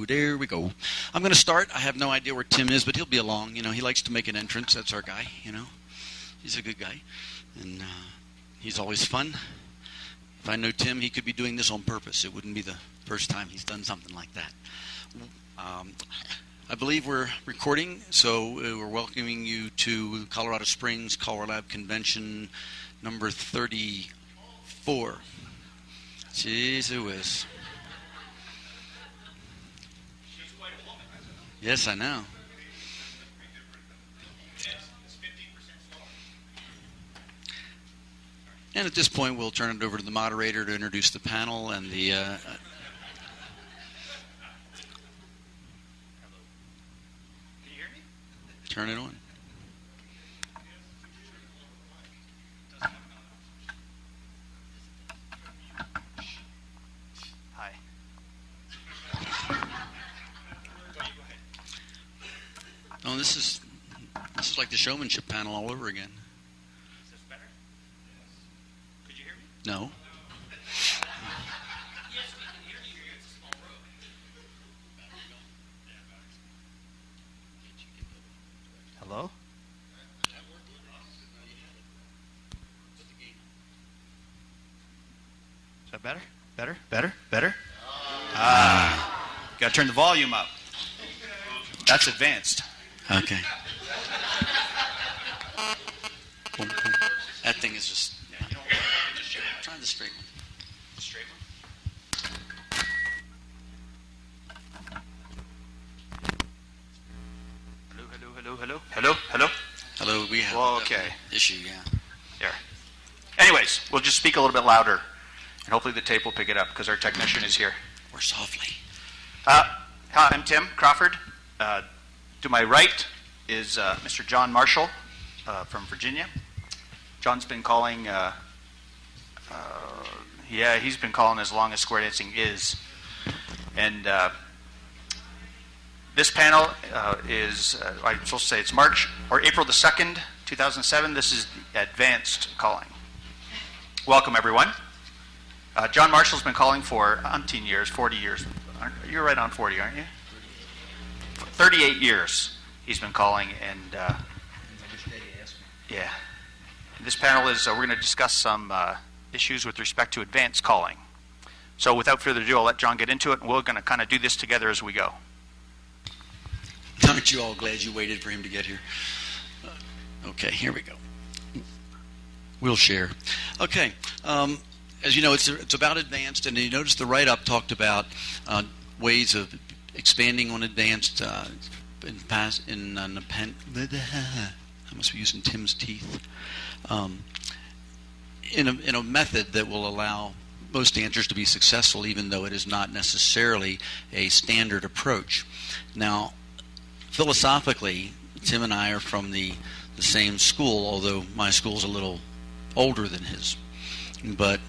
there we go. I'm going to start. I have no idea where Tim is, but he'll be along. You know, he likes to make an entrance. That's our guy, you know. He's a good guy, and he's always fun. If I know Tim, he could be doing this on purpose. It wouldn't be the first time he's done something like that. I believe we're recording, so we're welcoming you to Colorado Springs CALLERLAB Convention number 34. Jeez, who is? Yes, I know. And at this point, we'll turn it over to the moderator to introduce the panel and the... Turn it on. Hi. Oh, this is like the showmanship panel all over again. Is this better? Could you hear me? No. Hello? Is that better? Better? Got to turn the volume up. That's advanced. Okay. That thing is just... Try the straight one. Straight one. Hello. Hello, we have Okay. an issue, yeah. There. Anyways, we'll just speak a little bit louder, and hopefully the tape will pick it up because our technician is here. Or softly. Hi, I'm Tim Crawford. To my right is Mr. John Marshall from Virginia. John's been calling, he's been calling as long as square dancing is. And this panel is, I'm supposed to say it's April the 2nd, 2007. This is the advanced calling. Welcome, everyone. John Marshall's been calling for 40 years. You're right on 40, aren't you? 38 years he's been calling, and yeah. This panel is, we're going to discuss some issues with respect to advanced calling. So without further ado, I'll let John get into it, and we're going to kind of do this together as we go. Aren't you all glad you waited for him to get here? Okay, here we go. We'll share. Okay, as you know, it's about advanced, and you notice the write-up talked about ways of expanding on advanced I must be using Tim's teeth. In a method that will allow most dancers to be successful, even though it is not necessarily a standard approach. Now, philosophically, Tim and I are from the same school, although my school's a little older than his. But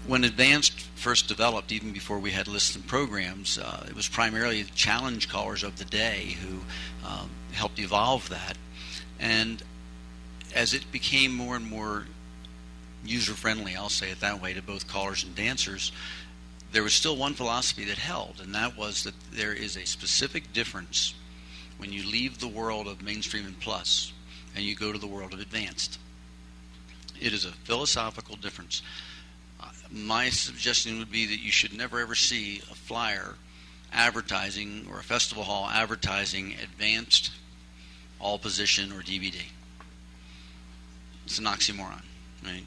when advanced first developed, even before we had lists and programs, it was primarily the challenge callers of the day who helped evolve that. And as it became more and more user-friendly, I'll say it that way, to both callers and dancers, there was still one philosophy that held, and that was that there is a specific difference when you leave the world of mainstream and plus and you go to the world of advanced. It is a philosophical difference. My suggestion would be that you should never ever see a flyer advertising or a festival hall advertising advanced, all position, or DVD. It's an oxymoron, right?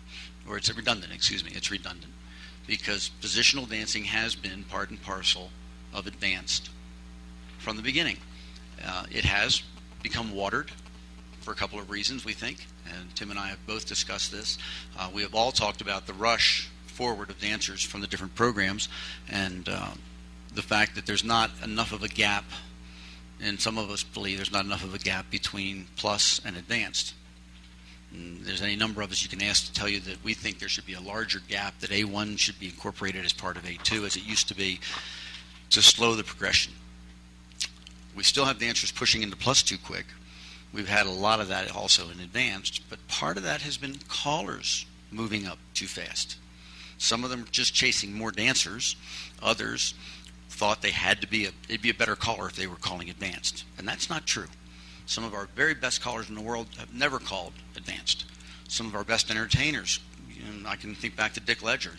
Or it's redundant, it's redundant. Because positional dancing has been part and parcel of advanced from the beginning. It has become watered for a couple of reasons, we think, and Tim and I have both discussed this. We have all talked about the rush forward of dancers from the different programs, and the fact that there's not enough of a gap, and some of us believe there's not enough of a gap between plus and advanced. And there's any number of us you can ask to tell you that we think there should be a larger gap, that A1 should be incorporated as part of A2 as it used to be, to slow the progression. We still have dancers pushing into plus too quick. We've had a lot of that also in advanced, but part of that has been callers moving up too fast. Some of them are just chasing more dancers. Others thought they'd be a better caller if they were calling advanced, and that's not true. Some of our very best callers in the world have never called advanced. Some of our best entertainers, I can think back to Dick Ledger.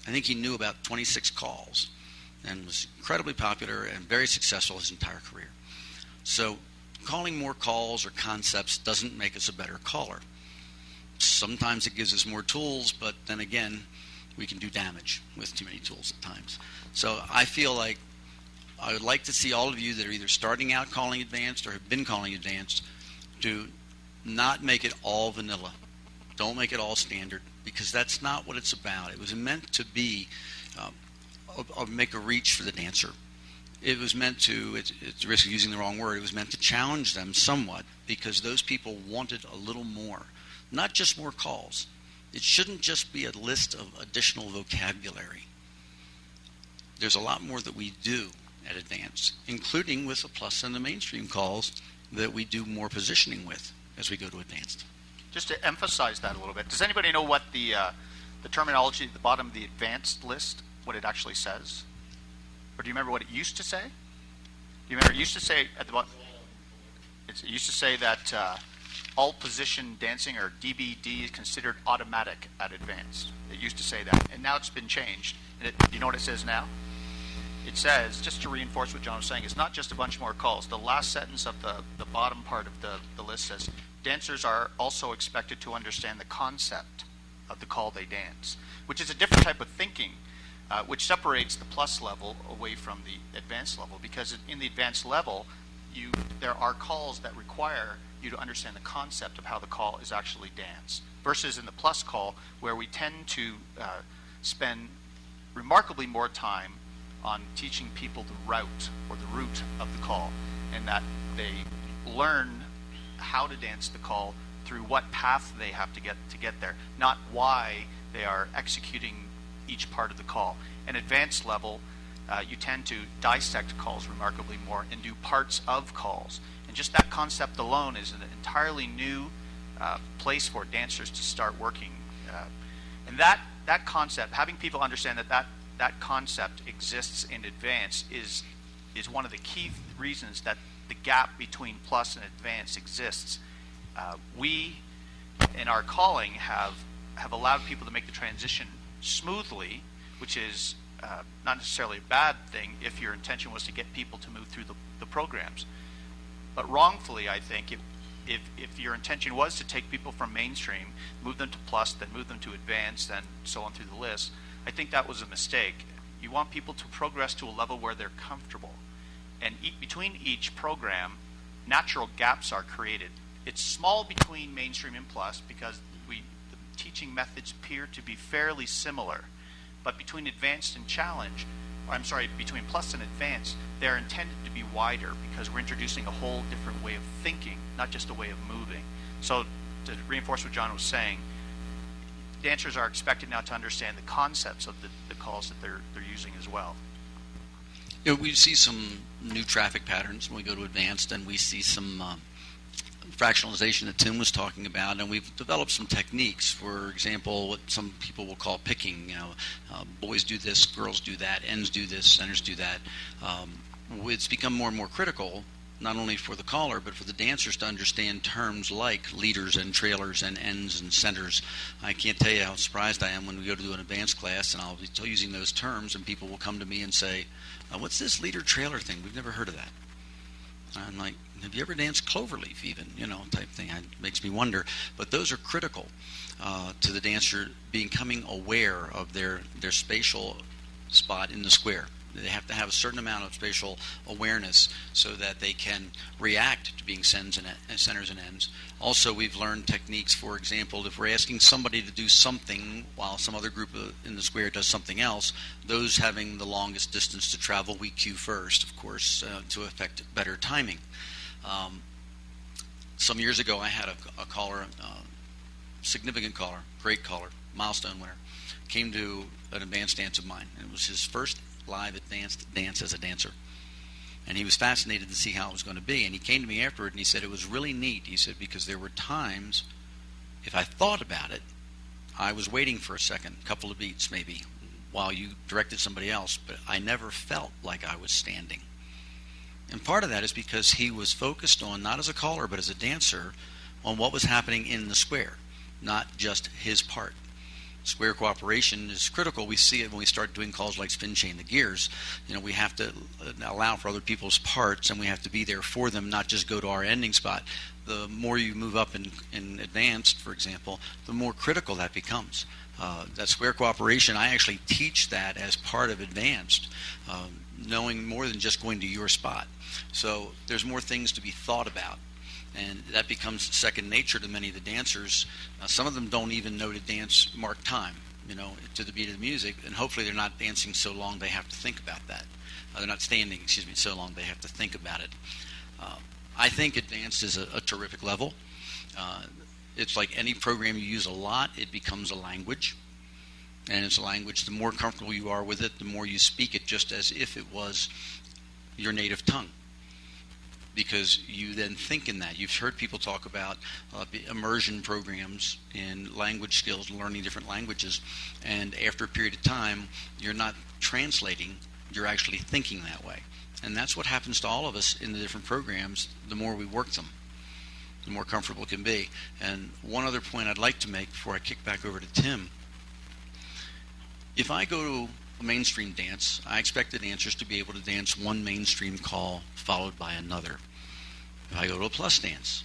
I think he knew about 26 calls and was incredibly popular and very successful his entire career. So calling more calls or concepts doesn't make us a better caller. Sometimes it gives us more tools, but then again, we can do damage with too many tools at times. So I feel like I would like to see all of you that are either starting out calling advanced or have been calling advanced to not make it all vanilla. Don't make it all standard, because that's not what it's about. It was meant to be make a reach for the dancer. It was meant to, it's the risk of using the wrong word, it was meant to challenge them somewhat, because those people wanted a little more. Not just more calls. It shouldn't just be a list of additional vocabulary. There's a lot more that we do at advanced, including with the plus and the mainstream calls that we do more positioning with as we go to advanced. Just to emphasize that a little bit, does anybody know what the terminology at the bottom of the advanced list, what it actually says? Or do you remember what it used to say? Do you remember it used to say at the bottom? It used to say that all position dancing, or DBD, is considered automatic at advanced. It used to say that, and now it's been changed. And do you know what it says now? It says, just to reinforce what John was saying, it's not just a bunch more calls. The last sentence of the bottom part of the list says, dancers are also expected to understand the concept of the call they dance, which is a different type of thinking, which separates the plus level away from the advanced level, because in the advanced level, there are calls that require you to understand the concept of how the call is actually danced, versus in the plus call, where we tend to spend remarkably more time on teaching people the route or the route of the call, and that they learn how to dance the call through what path they have to get there, not why they are executing each part of the call. An advanced level, you tend to dissect calls remarkably more and do parts of calls. And just that concept alone is an entirely new place for dancers to start working. And that concept, having people understand that concept exists in advance, is one of the key reasons that the gap between plus and advanced exists. We, in our calling, have allowed people to make the transition smoothly, which is not necessarily a bad thing if your intention was to get people to move through the programs. But wrongfully, I think, if your intention was to take people from mainstream, move them to plus, then move them to advanced, then so on through the list, I think that was a mistake. You want people to progress to a level where they're comfortable. And between each program, natural gaps are created. It's small between mainstream and plus because the teaching methods appear to be fairly similar. But between advanced and challenge, between plus and advanced, they're intended to be wider because we're introducing a whole different way of thinking, not just a way of moving. So to reinforce what John was saying, dancers are expected now to understand the concepts of the calls that they're using as well. You know, we see some new traffic patterns when we go to advanced, and we see some fractionalization that Tim was talking about, and we've developed some techniques. For example, what some people will call picking. You know, boys do this, girls do that, ends do this, centers do that. It's become more and more critical, not only for the caller, but for the dancers to understand terms like leaders and trailers and ends and centers. I can't tell you how surprised I am when we go to do an advanced class and I'll be using those terms and people will come to me and say, what's this leader trailer thing? We've never heard of that. I'm like, have you ever danced cloverleaf even, type thing. It makes me wonder. But those are critical to the dancer becoming aware of their spatial spot in the square. They have to have a certain amount of spatial awareness so that they can react to being centers and ends. Also, we've learned techniques, for example, if we're asking somebody to do something while some other group in the square does something else, those having the longest distance to travel, we cue first, of course, to affect better timing. Some years ago, I had a caller, significant caller, great caller, milestone winner, came to an advanced dance of mine. It was his first live advanced dance as a dancer, and he was fascinated to see how it was going to be. And he came to me afterward and he said it was really neat. He said, because there were times if I thought about it, I was waiting for a second, couple of beats maybe, while you directed somebody else, but I never felt like I was standing. And part of that is because he was focused on, not as a caller, but as a dancer, on what was happening in the square, not just his part. Square cooperation is critical. We see it when we start doing calls like spin chain the gears. We have to allow for other people's parts, and we have to be there for them, not just go to our ending spot. The more you move up in advanced, for example, the more critical that becomes. That square cooperation, I actually teach that as part of advanced, knowing more than just going to your spot. So there's more things to be thought about. And that becomes second nature to many of the dancers. Some of them don't even know to dance mark time, to the beat of the music, and hopefully they're not dancing so long they have to think about that. They're not standing, so long they have to think about it. I think advanced is a terrific level. It's like any program you use a lot, it becomes a language. And it's a language, the more comfortable you are with it, the more you speak it just as if it was your native tongue. Because you then think in that. You've heard people talk about immersion programs in language skills, learning different languages, and after a period of time, you're not translating, you're actually thinking that way. And that's what happens to all of us in the different programs. The more we work them, the more comfortable it can be. And one other point I'd like to make before I kick back over to Tim. If I go to a mainstream dance, I expect the dancers to be able to dance one mainstream call followed by another. If I go to a plus dance,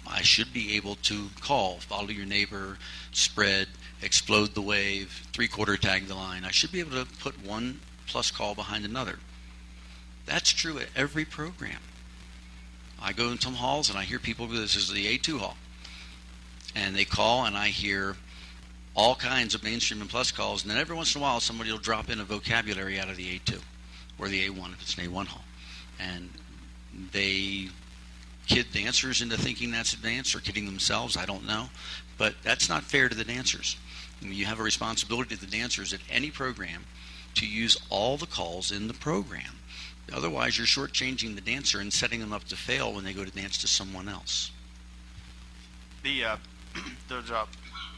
I should be able to call, follow your neighbor, spread, explode the wave, three-quarter tag the line. I should be able to put one plus call behind another. That's true at every program. I go in some halls and I hear people, this is the A2 hall, and they call and I hear all kinds of mainstream and plus calls, and then every once in a while somebody will drop in a vocabulary out of the A2 or the A1 if it's an A1 hall, and they kid dancers into thinking that's advanced or kidding themselves. I don't know, but that's not fair to the dancers. You have a responsibility to the dancers at any program to use all the calls in the program. Otherwise you're shortchanging the dancer and setting them up to fail when they go to dance to someone else. The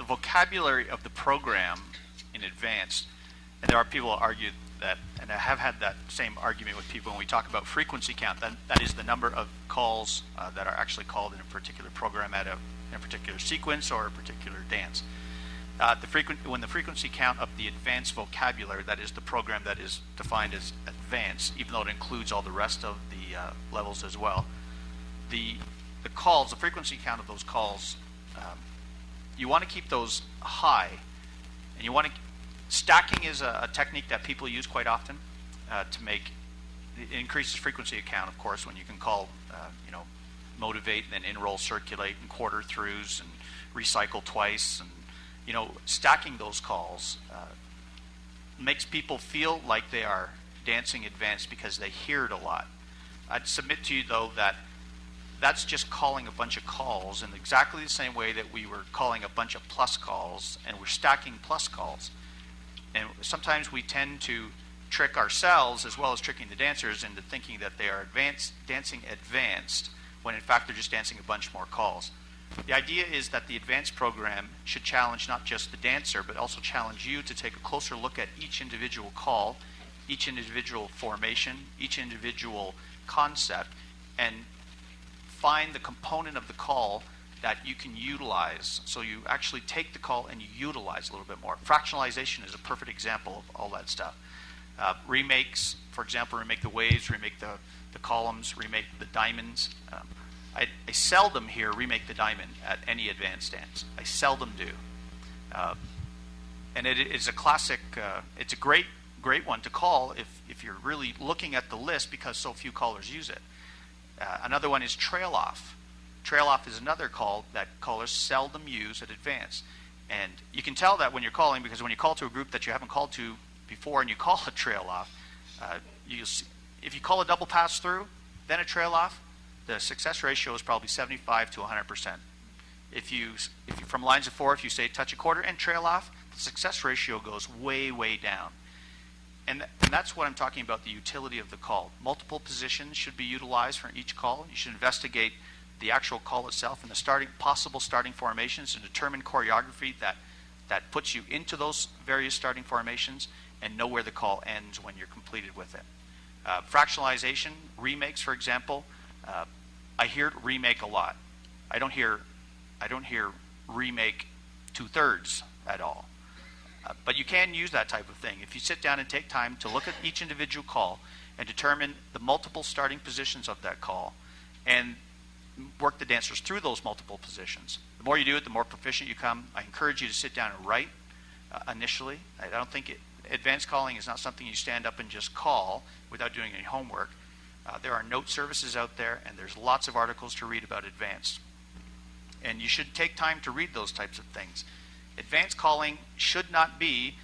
vocabulary of the program in advance, and there are people who argue that, and I have had that same argument with people when we talk about frequency count, that is the number of calls that are actually called in a particular program in a particular sequence or a particular dance. When the frequency count of the advanced vocabulary, that is the program that is defined as advanced, even though it includes all the rest of the levels as well, the calls, the frequency count of those calls, you want to keep those high, and you want to. Stacking is a technique that people use quite often to make. It increases frequency of count, of course, when you can call, motivate, and then in-roll, circulate, and quarter throughs, and recycle twice, and stacking those calls makes people feel like they are dancing advanced because they hear it a lot. I'd submit to you, though, that that's just calling a bunch of calls in exactly the same way that we were calling a bunch of plus calls, and we're stacking plus calls. And sometimes we tend to trick ourselves as well as tricking the dancers into thinking that they are dancing advanced, when in fact they're just dancing a bunch more calls. The idea is that the advanced program should challenge not just the dancer, but also challenge you to take a closer look at each individual call, each individual formation, each individual concept, and find the component of the call that you can utilize. So you actually take the call and you utilize a little bit more. Fractionalization is a perfect example of all that stuff. Remakes, for example, remake the waves, remake the columns, remake the diamonds. I seldom hear remake the diamond at any advanced dance. I seldom do. And it is a classic, it's a great one to call if you're really looking at the list because so few callers use it. Another one is trail off. Trail off is another call that callers seldom use at advanced. And you can tell that when you're calling, because when you call to a group that you haven't called to before and you call a trail off, if you call a double pass through, then a trail off, the success ratio is probably 75 to 100%. If you from lines of four, if you say touch a quarter and trail off, the success ratio goes way, way down. And that's what I'm talking about, the utility of the call. Multiple positions should be utilized for each call. You should investigate the actual call itself and the possible starting formations and determine choreography that puts you into those various starting formations, and know where the call ends when you're completed with it. Fractionalization, remakes, for example, I hear remake a lot. I don't hear remake 2/3 at all. But you can use that type of thing. If you sit down and take time to look at each individual call and determine the multiple starting positions of that call and work the dancers through those multiple positions. The more you do it, the more proficient you come. I encourage you to sit down and write initially. I don't think advanced calling is not something you stand up and just call without doing any homework. There are note services out there, and there's lots of articles to read about advanced. And you should take time to read those types of things. Advanced calling should not be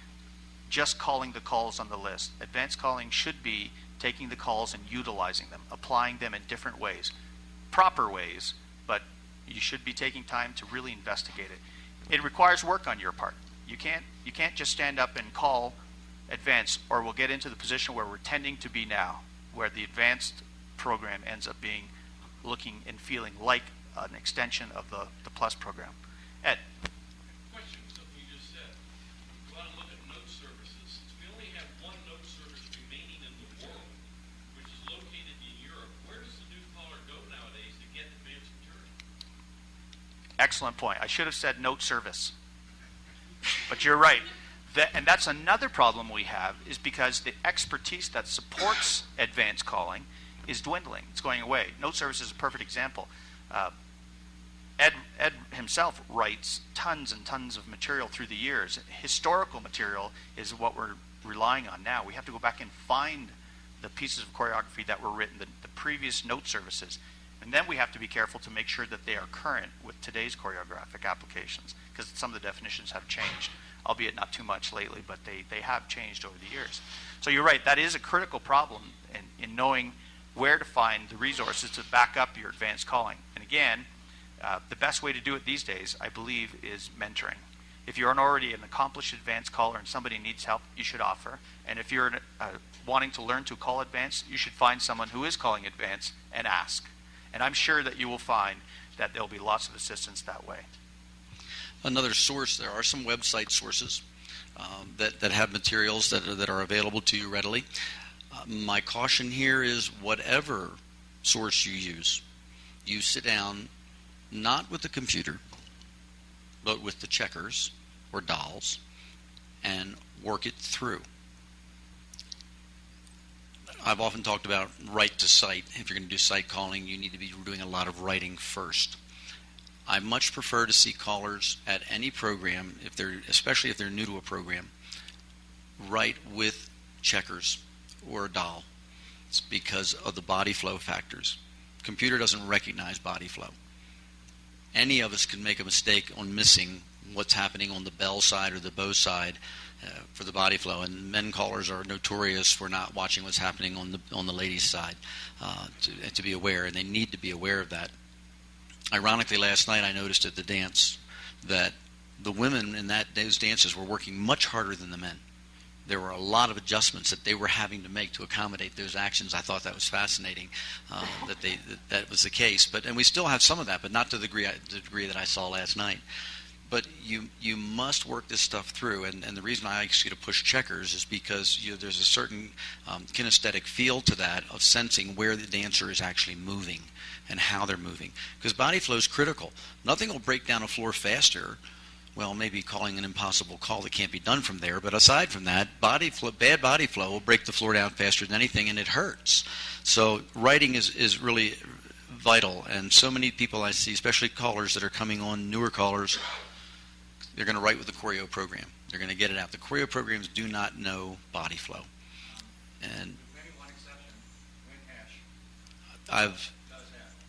just calling the calls on the list. Advanced calling should be taking the calls and utilizing them, applying them in different ways, proper ways, but you should be taking time to really investigate it. It requires work on your part. You can't just stand up and call advanced, or we'll get into the position where we're tending to be now, where the advanced program ends up being looking and feeling like an extension of the plus program. Ed? Question, something you just said. You want to look at note services. Since we only have one note service remaining in the world, which is located in Europe, where does the new caller go nowadays to get advanced material? Excellent point. I should have said note service. But you're right. And that's another problem we have, is because the expertise that supports advanced calling is dwindling. It's going away. Note service is a perfect example. Ed himself writes tons and tons of material through the years. Historical material is what we're relying on now. We have to go back and find the pieces of choreography that were written, the previous note services. And then we have to be careful to make sure that they are current with today's choreographic applications, because some of the definitions have changed, albeit not too much lately, but they have changed over the years. So you're right, that is a critical problem in knowing where to find the resources to back up your advanced calling. And again, the best way to do it these days, I believe, is mentoring. If you're already an accomplished advanced caller and somebody needs help, you should offer. And if you're wanting to learn to call advanced, you should find someone who is calling advanced and ask. And I'm sure that you will find that there'll be lots of assistance that way. Another source, there are some website sources that have materials that are available to you readily. My caution here is whatever source you use, you sit down not with the computer, but with the checkers or dolls and work it through. I've often talked about write to sight. If you're going to do sight calling, you need to be doing a lot of writing first. I much prefer to see callers at any program, especially if they're new to a program, write with checkers or a doll. It's because of the body flow factors. Computer doesn't recognize body flow. Any of us can make a mistake on missing what's happening on the bell side or the bow side for the body flow, and men callers are notorious for not watching what's happening on the ladies' side to be aware, and they need to be aware of that. Ironically, last night I noticed at the dance that the women in those dances were working much harder than the men. There were a lot of adjustments that they were having to make to accommodate those actions. I thought that was fascinating that was the case. And we still have some of that, but not to the degree that I saw last night. But you must work this stuff through, and the reason I ask you to push checkers is because there's a certain kinesthetic feel to that of sensing where the dancer is actually moving and how they're moving. Because body flow is critical. Nothing will break down a floor faster. Well, maybe calling an impossible call that can't be done from there, but aside from that, bad body flow will break the floor down faster than anything, and it hurts. So writing is really vital, and so many people I see, especially callers that are coming on, newer callers, they're going to write with the choreo program. They're going to get it out. The choreo programs do not know body flow. And Maybe one exception, Win Hash.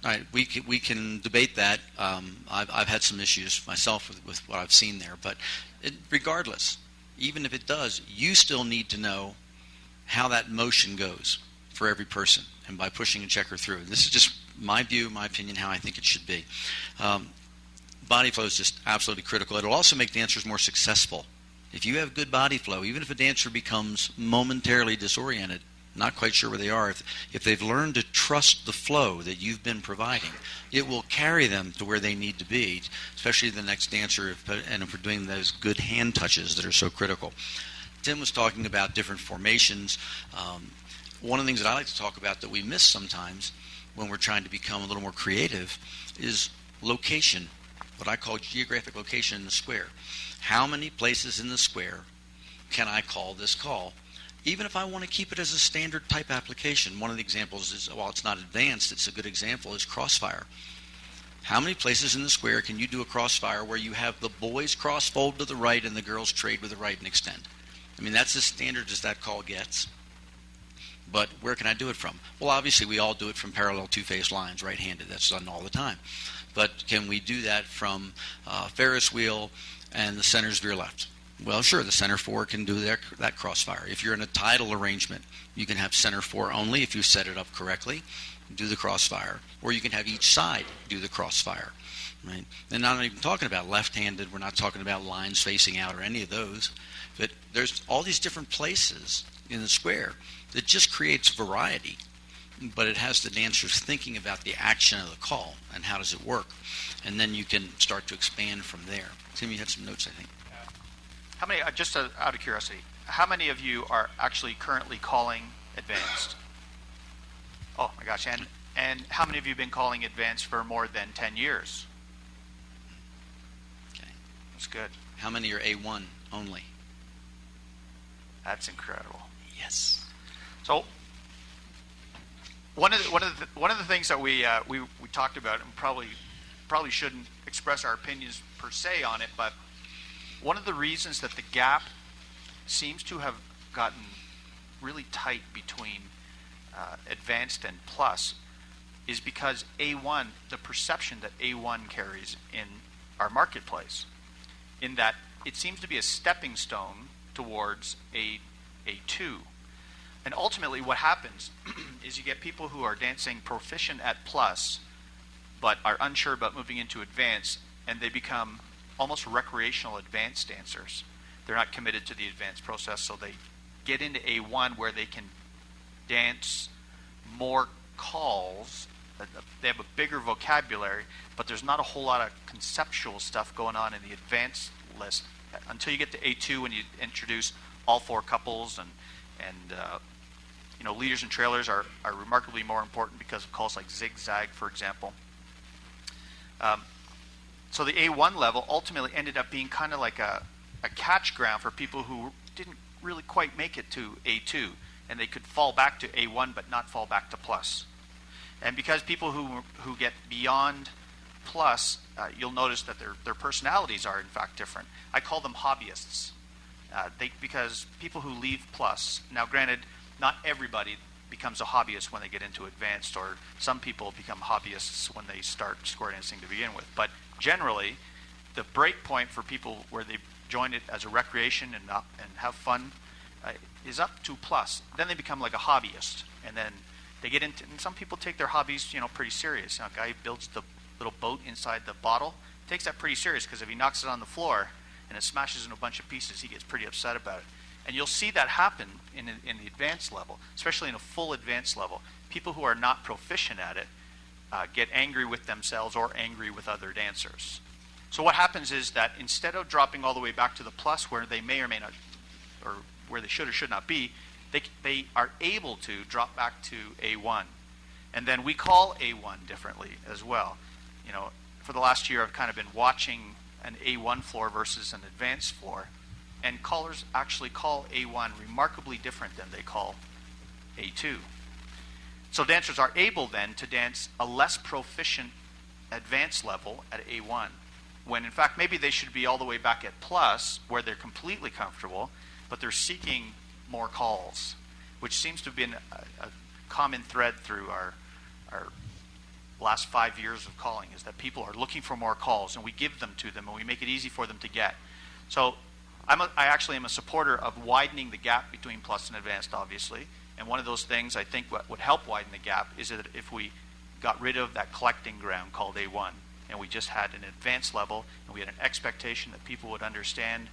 all right, we can debate that. I've had some issues myself with what I've seen there, but regardless, even if it does, you still need to know how that motion goes for every person, and by pushing a checker through. And this is just my view, my opinion, how I think it should be. Body flow is just absolutely critical. It'll also make dancers more successful. If you have good body flow, even if a dancer becomes momentarily disoriented, not quite sure where they are, if they've learned to trust the flow that you've been providing, it will carry them to where they need to be, especially the next dancer, and if we're doing those good hand touches that are so critical. Tim was talking about different formations. One of the things that I like to talk about that we miss sometimes when we're trying to become a little more creative is location, what I call geographic location in the square. How many places in the square can I call this call? Even if I want to keep it as a standard type application. One of the examples is, while it's not advanced, it's a good example, is crossfire. How many places in the square can you do a crossfire where you have the boys cross-fold to the right and the girls trade with the right and extend? I mean, that's as standard as that call gets. But where can I do it from? Well, obviously, we all do it from parallel two-phase lines, right-handed. That's done all the time. But can we do that from Ferris wheel and the center's veer left? Well, sure, the center four can do that crossfire. If you're in a tidal arrangement, you can have center four only if you set it up correctly, do the crossfire. Or you can have each side do the crossfire. Right? And I'm not even talking about left-handed. We're not talking about lines facing out or any of those. But there's all these different places in the square that just creates variety. But it has the dancers thinking about the action of the call and how does it work. And then you can start to expand from there. Tim, you had some notes, I think. How many, just out of curiosity, how many of you are actually currently calling advanced? Oh my gosh, and how many of you have been calling advanced for more than 10 years? Okay. That's good. How many are A1 only? That's incredible. Yes. So one of the things that we talked about, and probably shouldn't express our opinions per se on it, but one of the reasons that the gap seems to have gotten really tight between advanced and plus is because A1, the perception that A1 carries in our marketplace, in that it seems to be a stepping stone towards A2. And ultimately what happens is you get people who are dancing proficient at plus but are unsure about moving into advanced, and they become almost recreational advanced dancers. They're not committed to the advanced process, so they get into A1 where they can dance more calls. They have a bigger vocabulary, but there's not a whole lot of conceptual stuff going on in the advanced list until you get to A2 when you introduce all four couples and leaders and trailers are remarkably more important because of calls like zigzag, for example. So the A1 level ultimately ended up being kind of like a catch ground for people who didn't really quite make it to A2, and they could fall back to A1 but not fall back to plus. And because people who get beyond plus, you'll notice that their personalities are in fact different. I call them hobbyists. Because people who leave plus, now granted, not everybody becomes a hobbyist when they get into advanced, or some people become hobbyists when they start square dancing to begin with. But generally, the break point for people where they join it as a recreation and have fun is up to plus. Then they become like a hobbyist, and then they get into. And some people take their hobbies, pretty serious. A guy who builds the little boat inside the bottle takes that pretty serious, because if he knocks it on the floor and it smashes into a bunch of pieces, he gets pretty upset about it. And you'll see that happen in the advanced level, especially in a full advanced level. People who are not proficient at it get angry with themselves or angry with other dancers. So what happens is that instead of dropping all the way back to the plus where they may or may not, or where they should or should not be, they are able to drop back to A1. And then we call A1 differently as well. For the last year I've kind of been watching an A1 floor versus an advanced floor, and callers actually call A1 remarkably different than they call A2. So dancers are able then to dance a less proficient advanced level at A1, when in fact maybe they should be all the way back at plus where they're completely comfortable, but they're seeking more calls, which seems to have been a common thread through our last 5 years of calling, is that people are looking for more calls, and we give them to them, and we make it easy for them to get. So I actually am a supporter of widening the gap between plus and advanced, obviously. And one of those things I think what would help widen the gap is that if we got rid of that collecting ground called A1, and we just had an advanced level, and we had an expectation that people would understand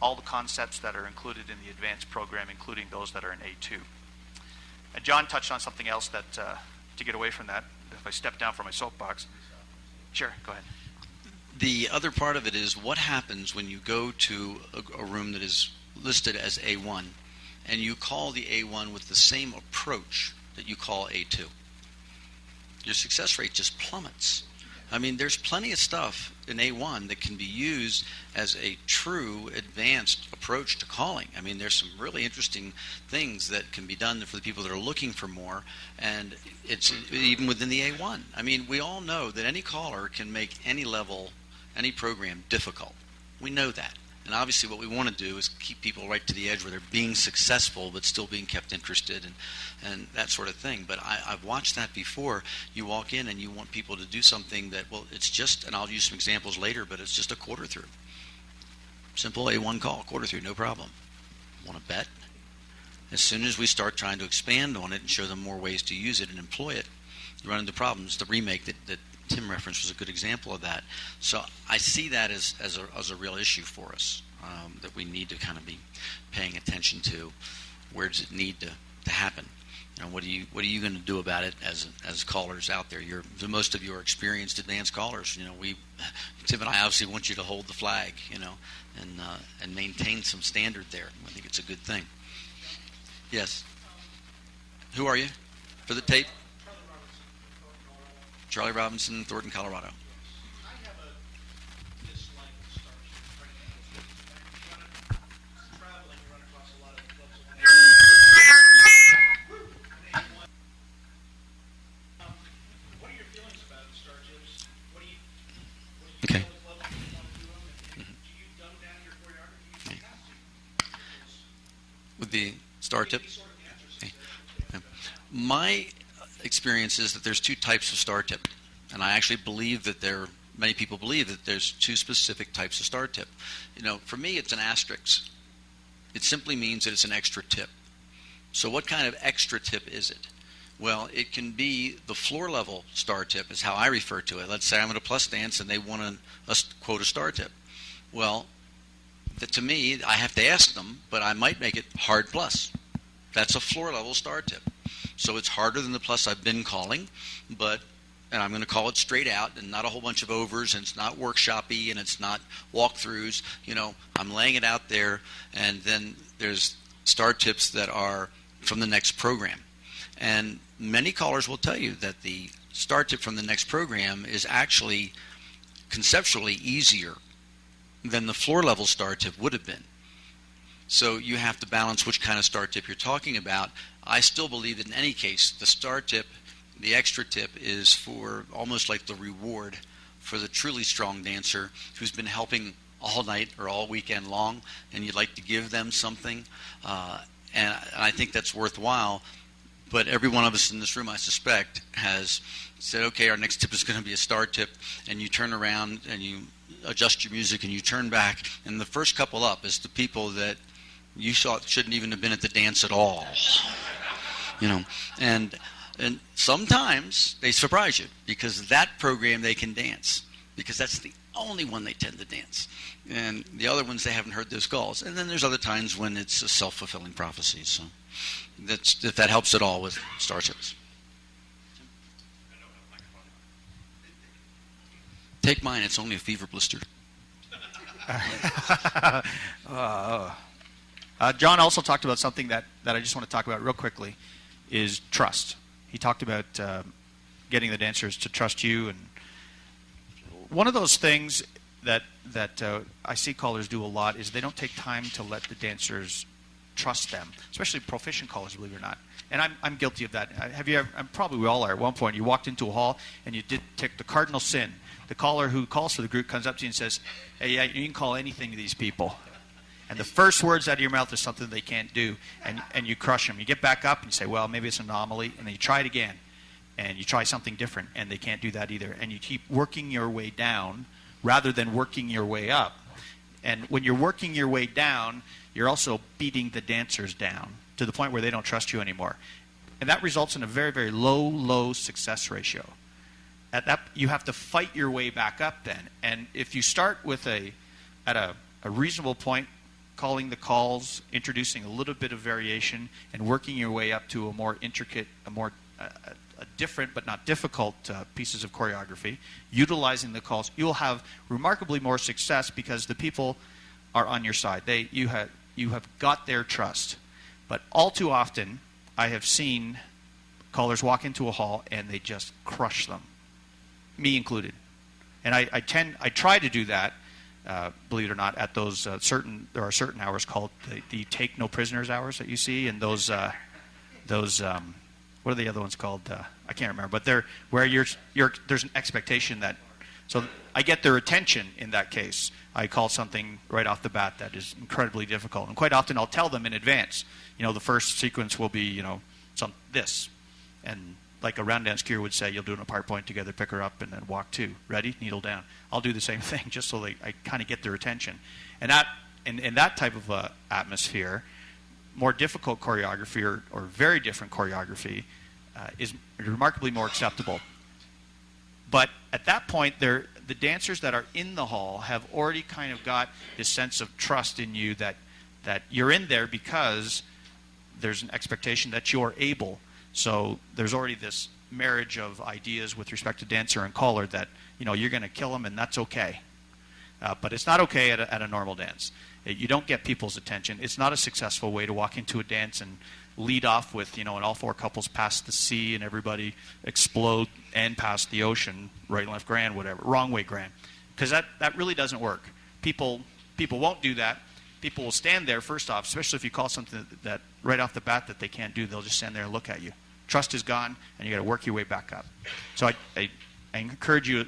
all the concepts that are included in the advanced program, including those that are in A2. And John touched on something else that, to get away from that, if I step down from my soapbox. Sure, go ahead. The other part of it is what happens when you go to a room that is listed as A1, and you call the A1 with the same approach that you call A2, your success rate just plummets. I mean, there's plenty of stuff in A1 that can be used as a true advanced approach to calling. I mean, there's some really interesting things that can be done for the people that are looking for more, and it's even within the A1. I mean, we all know that any caller can make any level, any program difficult. We know that. And obviously what we want to do is keep people right to the edge where they're being successful but still being kept interested and that sort of thing. But I've watched that before. You walk in and you want people to do something that, well, it's just, and I'll use some examples later, but it's just a quarter through. Simple A1 call, quarter through, no problem. Want to bet? As soon as we start trying to expand on it and show them more ways to use it and employ it, you run into problems. The remake that Tim referenced was a good example of that. So I see that as a real issue for us, that we need to kind of be paying attention to. Where does it need to happen? You know, what are you going to do about it as callers out there? Most of you are experienced advanced callers. You know, Tim and I obviously want you to hold the flag, you know, and maintain some standard there. I think it's a good thing. Yes. Who are you for the tape? Charlie Robinson, Thornton, Colorado. I have a dislike of Starship right now. Traveling, you run across a lot of clubs. What are your feelings about Starships? What do you Okay. feel the clubs want to do them? And do you dumb down your choreography? You have to. With the star tip? Any sort of dancers. Yeah. My experience is that there's two types of star tip, and I actually believe that many people believe that there's two specific types of star tip. You know, for me, it's an asterisk. It simply means that it's an extra tip. So what kind of extra tip is it? Well, it can be the floor level star tip is how I refer to it. Let's say I'm at a plus dance and they want a quote a star tip. Well, to me, I have to ask them, but I might make it hard plus. That's a floor level star tip. So it's harder than the plus I've been calling, and I'm going to call it straight out and not a whole bunch of overs, and it's not workshoppy and it's not walkthroughs. You know, I'm laying it out there, and then there's star tips that are from the next program. And many callers will tell you that the star tip from the next program is actually conceptually easier than the floor level star tip would have been. So you have to balance which kind of star tip you're talking about. I still believe that in any case, the star tip, the extra tip, is for almost like the reward for the truly strong dancer who's been helping all night or all weekend long, and you'd like to give them something. And I think that's worthwhile. But every one of us in this room, I suspect, has said, okay, our next tip is going to be a star tip, and you turn around and you adjust your music and you turn back, and the first couple up is the people that you thought shouldn't even have been at the dance at all. You know, and sometimes they surprise you because that program they can dance, because that's the only one they tend to dance. And the other ones, they haven't heard those calls. And then there's other times when it's a self-fulfilling prophecy. So if that helps at all with Starships. Take mine, it's only a fever blister. John also talked about something that I just want to talk about real quickly, is trust. He talked about getting the dancers to trust you, and one of those things that I see callers do a lot is they don't take time to let the dancers trust them, especially proficient callers, believe it or not. And I'm guilty of that. Have you ever? Probably we all are. At one point, you walked into a hall and you did take the cardinal sin. The caller who calls for the group comes up to you and says, "Hey, yeah, you can call anything to these people." And the first words out of your mouth is something they can't do, and you crush them. You get back up and you say, well, maybe it's an anomaly, and then you try it again, and you try something different, and they can't do that either. And you keep working your way down rather than working your way up. And when you're working your way down, you're also beating the dancers down to the point where they don't trust you anymore. And that results in a very, very low success ratio. At that, you have to fight your way back up then. And if you start with at a reasonable point, calling the calls, introducing a little bit of variation, and working your way up to a more intricate, a different but not difficult pieces of choreography, utilizing the calls, you'll have remarkably more success because the people are on your side. You you have got their trust. But all too often, I have seen callers walk into a hall and they just crush them, me included. And I try to do that, believe it or not, at those there are certain hours called the take no prisoners hours that you see, and those what are the other ones called? I can't remember, but they're where there's an expectation that, so I get their attention in that case. I call something right off the bat that is incredibly difficult, and quite often I'll tell them in advance. The first sequence will be this, and like a round dance cure would say, you'll do an apart point together, pick her up, and then walk two. Ready? Needle down. I'll do the same thing just so I kind of get their attention. And that in that type of atmosphere, more difficult choreography or very different choreography is remarkably more acceptable. But at that point, the dancers that are in the hall have already kind of got this sense of trust in you that you're in there because there's an expectation that you're able. So there's already this marriage of ideas with respect to dancer and caller that you're going to kill them and that's okay. But it's not okay at a normal dance. You don't get people's attention. It's not a successful way to walk into a dance and lead off with, and all four couples pass the sea and everybody explode and pass the ocean, right, left, grand, whatever, wrong way, grand. Because that really doesn't work. People won't do that. People will stand there, first off, especially if you call something that right off the bat that they can't do, they'll just stand there and look at you. Trust is gone, and you got to work your way back up. So I encourage you,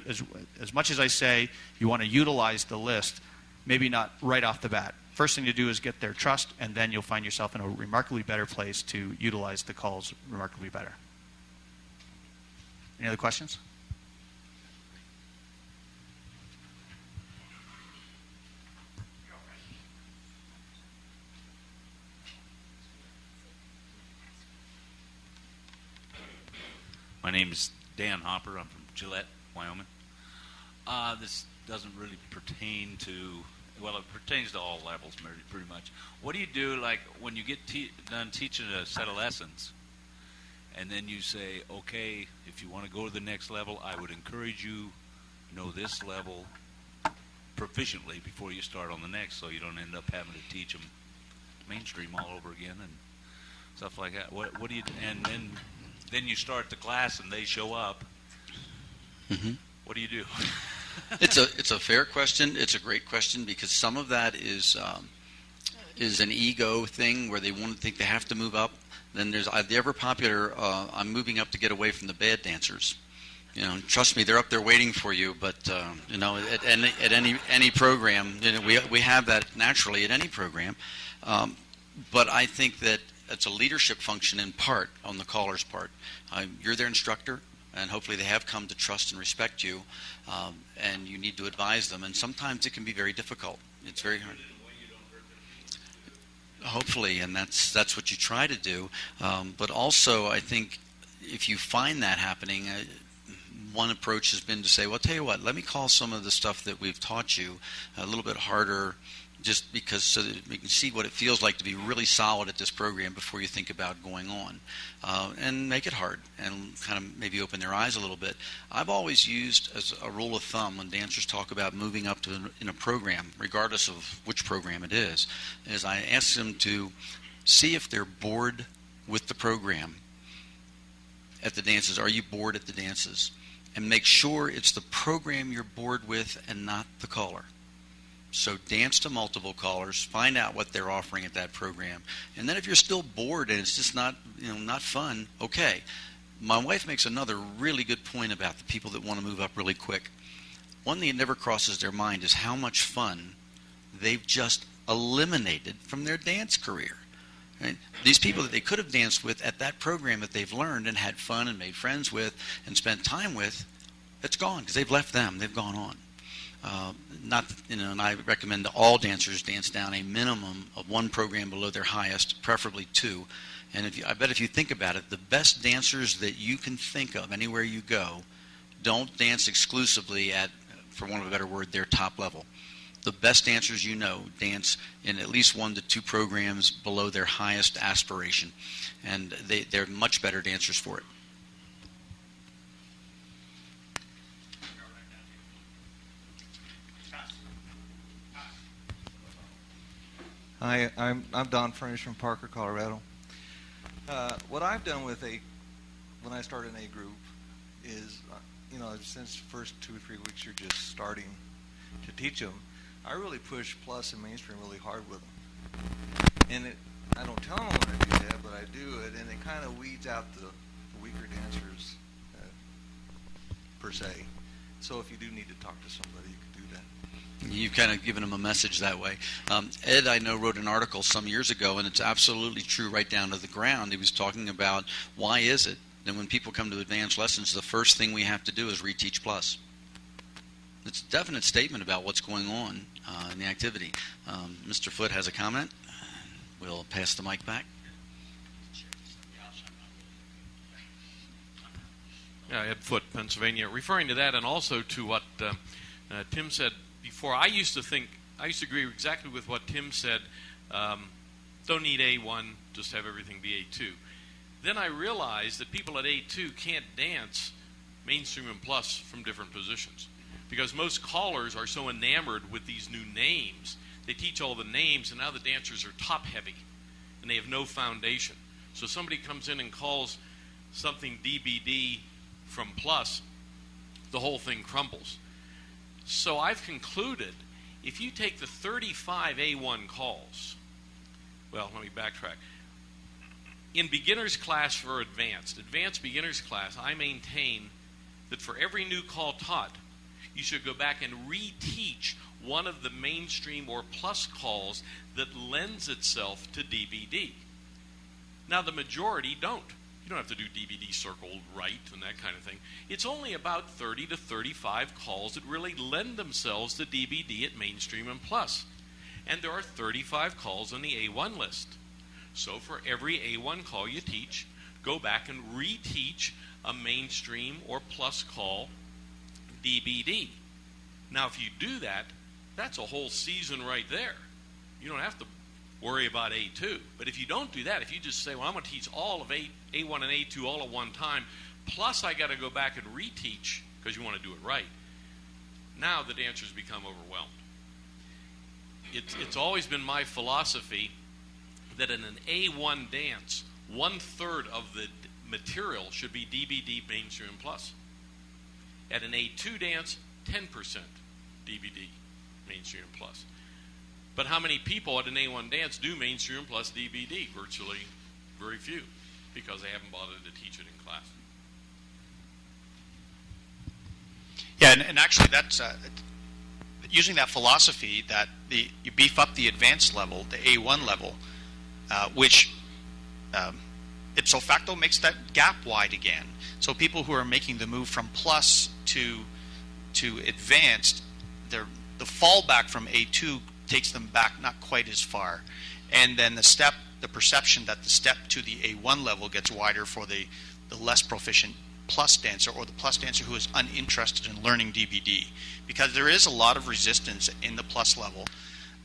as much as I say you want to utilize the list, maybe not right off the bat. First thing to do is get their trust, and then you'll find yourself in a remarkably better place to utilize the calls remarkably better. Any other questions? My name is Dan Hopper. I'm from Gillette, Wyoming. This doesn't really pertain to, well, it pertains to all levels pretty much. What do you do, like, when you get done teaching a set of lessons, and then you say, okay, if you want to go to the next level, I would encourage you know this level proficiently before you start on the next, so you don't end up having to teach them mainstream all over again and stuff like that. What do you, and then you start the class and they show up. Mm-hmm. What do you do? It's a fair question. It's a great question because some of that is an ego thing where they want to think they have to move up. Then there's the ever popular I'm moving up to get away from the bad dancers. Trust me, they're up there waiting for you. But at any program, we have that naturally at any program. But I think that it's a leadership function in part on the caller's part. You're their instructor, and hopefully they have come to trust and respect you, and you need to advise them. And sometimes it can be very difficult. It's very hard. Hopefully, and that's what you try to do. But also, I think if you find that happening, one approach has been to say, well, tell you what, let me call some of the stuff that we've taught you a little bit harder, just because so that we can see what it feels like to be really solid at this program before you think about going on, and make it hard and kind of maybe open their eyes a little bit. I've always used as a rule of thumb when dancers talk about moving up in a program, regardless of which program it is I ask them to see if they're bored with the program at the dances. Are you bored at the dances? And make sure it's the program you're bored with and not the caller. So dance to multiple callers, find out what they're offering at that program. And then if you're still bored and it's just not fun, okay. My wife makes another really good point about the people that want to move up really quick. One thing that never crosses their mind is how much fun they've just eliminated from their dance career. Right? These people that they could have danced with at that program that they've learned and had fun and made friends with and spent time with, it's gone because they've left them. They've gone on. And I recommend that all dancers dance down a minimum of one program below their highest, preferably two. And I bet if you think about it, the best dancers that you can think of anywhere you go don't dance exclusively at, for want of a better word, their top level. The best dancers you know dance in at least 1 to 2 programs below their highest aspiration, and they're much better dancers for it. Hi, I'm Don Furnish from Parker, Colorado. What I've done with when I start an A group is, since the first 2 or 3 weeks you're just starting to teach them, I really push plus and mainstream really hard with them. And I don't tell them I'm going to do that, but I do it, and it kind of weeds out the weaker dancers per se. So if you do need to talk to somebody, you can do that. You've kind of given them a message that way. Ed, I know, wrote an article some years ago, and it's absolutely true right down to the ground. He was talking about why is it that when people come to advanced lessons, the first thing we have to do is reteach plus. It's a definite statement about what's going on in the activity. Mr. Foote has a comment. We'll pass the mic back. Yeah, Ed Foote, Pennsylvania. Referring to that and also to what Tim said before, I used to agree exactly with what Tim said. Don't need A1, just have everything be A2. Then I realized that people at A2 can't dance mainstream and plus from different positions because most callers are so enamored with these new names. They teach all the names, and now the dancers are top-heavy, and they have no foundation. So somebody comes in and calls something DBD from plus, the whole thing crumbles. So I've concluded, if you take the 35 A1 calls, well, let me backtrack. In beginner's class for advanced beginner's class, I maintain that for every new call taught, you should go back and reteach one of the mainstream or plus calls that lends itself to DBD. Now, the majority don't. You don't have to do DBD circled right and that kind of thing. It's only about 30 to 35 calls that really lend themselves to DBD at mainstream and plus. And there are 35 calls on the A1 list. So for every A1 call you teach, go back and reteach a mainstream or plus call DBD. Now, if you do that, that's a whole season right there. You don't have to worry about A2. But if you don't do that, if you just say, well, I'm going to teach all of A1 and A2 all at one time, plus I got to go back and reteach because you want to do it right, now the dancers become overwhelmed. It's always been my philosophy that in an A1 dance, 1/3 of the material should be DBD mainstream plus. At an A2 dance, 10% DBD mainstream plus. But how many people at an A1 dance do mainstream plus DBD? Virtually very few, because they haven't bothered to teach it in class. Yeah, and actually that's using that philosophy that you beef up the advanced level, the A1 level, which ipso facto makes that gap wide again. So people who are making the move from plus to advanced, the fallback from A2 takes them back not quite as far. And then the perception that the step to the A1 level gets wider for the less proficient plus dancer or the plus dancer who is uninterested in learning DBD. Because there is a lot of resistance in the plus level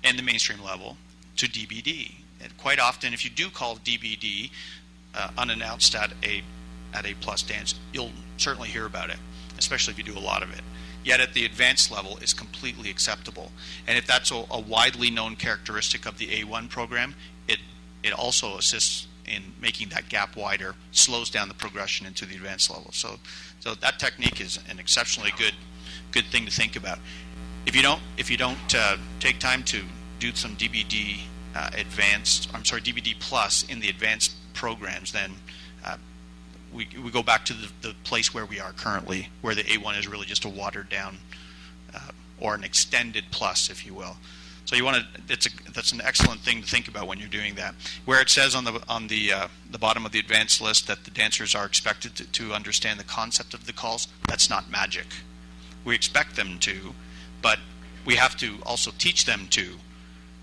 and the mainstream level to DBD. And quite often, if you do call DBD unannounced at a plus dance, you'll certainly hear about it, especially if you do a lot of it. Yet at the advanced level, it's completely acceptable. And if that's a widely known characteristic of the A1 program, it also assists in making that gap wider, slows down the progression into the advanced level. So that technique is an exceptionally good thing to think about. If you don't take time to do some DBD DBD plus in the advanced programs, then we go back to the place where we are currently, where the A1 is really just a watered down or an extended plus, if you will. So that's an excellent thing to think about when you're doing that. Where it says on the bottom of the advanced list that the dancers are expected to understand the concept of the calls, that's not magic. We expect them to, but we have to also teach them to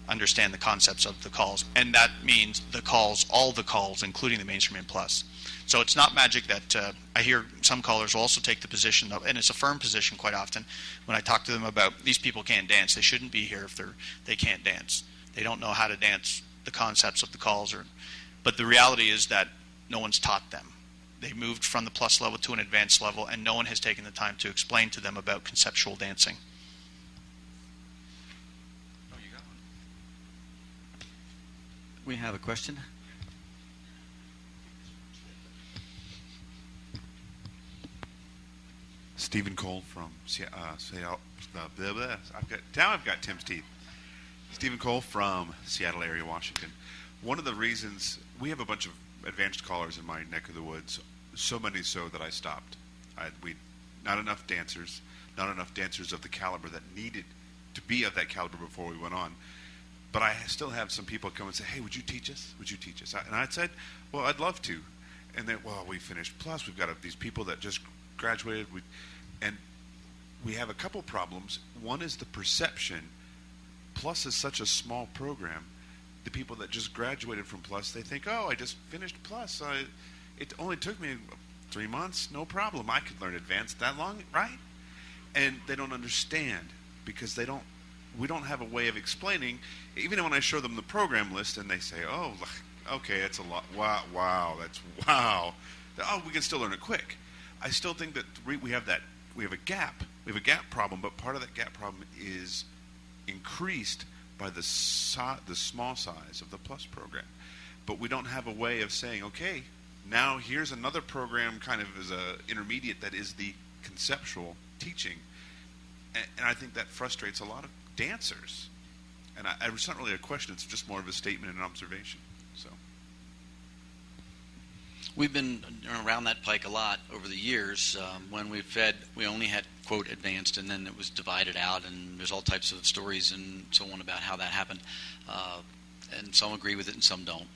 understand the concepts of the calls, and that means the calls, all the calls, including the mainstream and plus. So it's not magic that I hear some callers will also take the position of, and it's a firm position quite often, when I talk to them about these people can't dance, they shouldn't be here if they can't dance. They don't know how to dance the concepts of the calls. But the reality is that no one's taught them. They moved from the plus level to an advanced level, and no one has taken the time to explain to them about conceptual dancing. We have a question. Stephen Cole from Seattle. Now I've got Tim's teeth. Stephen Cole from Seattle area, Washington. One of the reasons we have a bunch of advanced callers in my neck of the woods, so many so that I stopped. Not enough dancers of the caliber that needed to be of that caliber before we went on. But I still have some people come and say, "Hey, would you teach us? Would you teach us?" And I said, "Well, I'd love to." And then, well, we finished Plus. We've got these people that just graduated. And we have a couple problems. One is the perception. Plus is such a small program. The people that just graduated from Plus, they think, "Oh, I just finished Plus. It only took me 3 months. No problem. I could learn advanced that long, right?" And they don't understand because we don't have a way of explaining. Even when I show them the program list and they say, "Oh, okay, that's a lot. Wow, that's wow." Oh, we can still learn it quick. I still think that we have a gap. We have a gap problem, but part of that gap problem is increased by the small size of the Plus program. But we don't have a way of saying, okay, now here's another program kind of as a intermediate that is the conceptual teaching. And I think that frustrates a lot of dancers. And it's not really a question, it's just more of a statement and an observation. So we've been around that pike a lot over the years. When we only had, quote, advanced, and then it was divided out, and there's all types of stories and so on about how that happened. And some agree with it and some don't.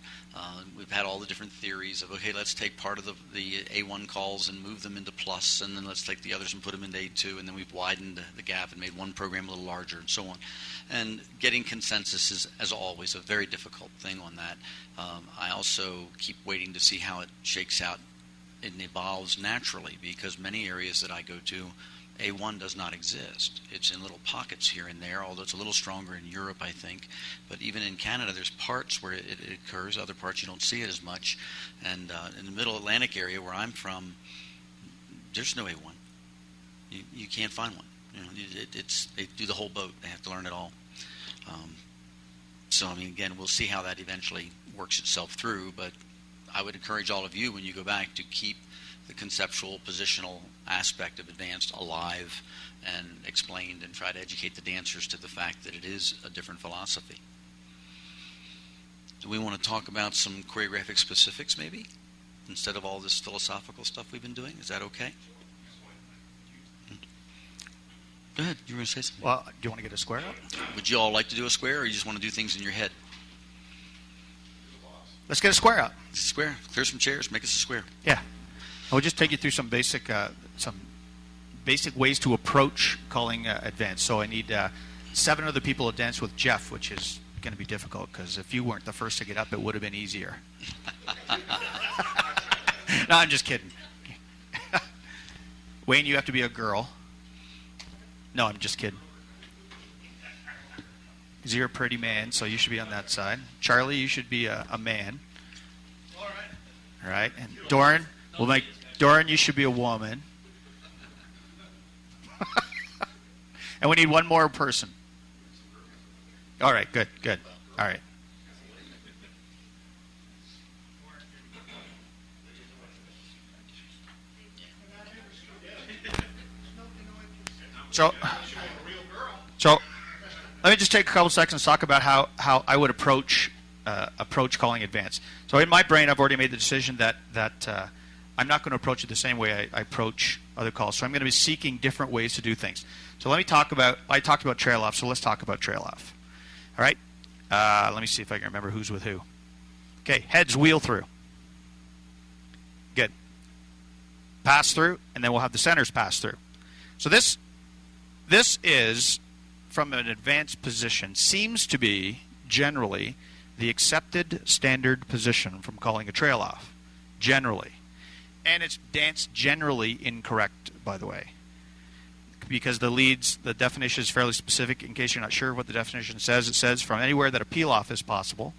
We've had all the different theories of, okay, let's take part of the A1 calls and move them into Plus, and then let's take the others and put them into A2, and then we've widened the gap and made one program a little larger, and so on. And getting consensus is, as always, a very difficult thing on that. I also keep waiting to see how it shakes out and evolves naturally, because many areas that I go to, A1 does not exist. It's in little pockets here and there, although it's a little stronger in Europe, I think. But even in Canada, there's parts where it occurs. Other parts, you don't see it as much. And in the Middle Atlantic area where I'm from, there's no A1. You can't find one. You know, they do the whole boat. They have to learn it all. So, I mean, again, we'll see how that eventually works itself through. But I would encourage all of you, when you go back, to keep the conceptual, positional aspect of advanced alive and explained, and try to educate the dancers to the fact that it is a different philosophy. Do we want to talk about some choreographic specifics, maybe, instead of all this philosophical stuff we've been doing? Is that okay? Go ahead. You were going to say something. Well, do you want to get a square up? Would you all like to do a square, or you just want to do things in your head? Let's get a square up. Square. Clear some chairs. Make us a square. Yeah. I'll just take you through some basic ways to approach calling advanced. So I need 7 other people to dance with Jeff, which is going to be difficult, because if you weren't the first to get up, it would have been easier. No, I'm just kidding. Wayne, you have to be a girl. No, I'm just kidding. Because you're a pretty man, so you should be on that side. Charlie, you should be a man. All right. And Doran, Doran, you should be a woman. And we need one more person. All right, good. All right. So let me just take a couple seconds to talk about how I would approach calling advanced. So in my brain, I've already made the decision that I'm not going to approach it the same way I approach other calls. So I'm going to be seeking different ways to do things. So I talked about trail off, so let's talk about trail off. All right? Let me see if I can remember who's with who. Okay, heads wheel through. Good. Pass through, and then we'll have the centers pass through. So this is, from an advanced position, seems to be generally the accepted standard position from calling a trail off. Generally. And it's danced generally incorrect, by the way. Because the definition is fairly specific. In case you're not sure what the definition says, it says from anywhere that a peel-off is possible.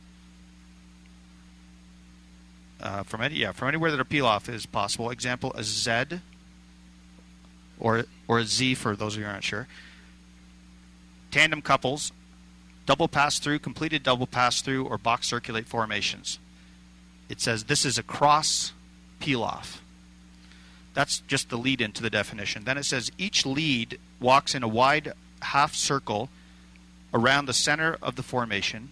From anywhere that a peel-off is possible. Example, a Z or a Z for those of you who aren't sure. Tandem couples double pass-through, completed double pass-through, or box circulate formations. It says this is a cross peel-off. That's just the lead into the definition. Then it says each lead walks in a wide half circle around the center of the formation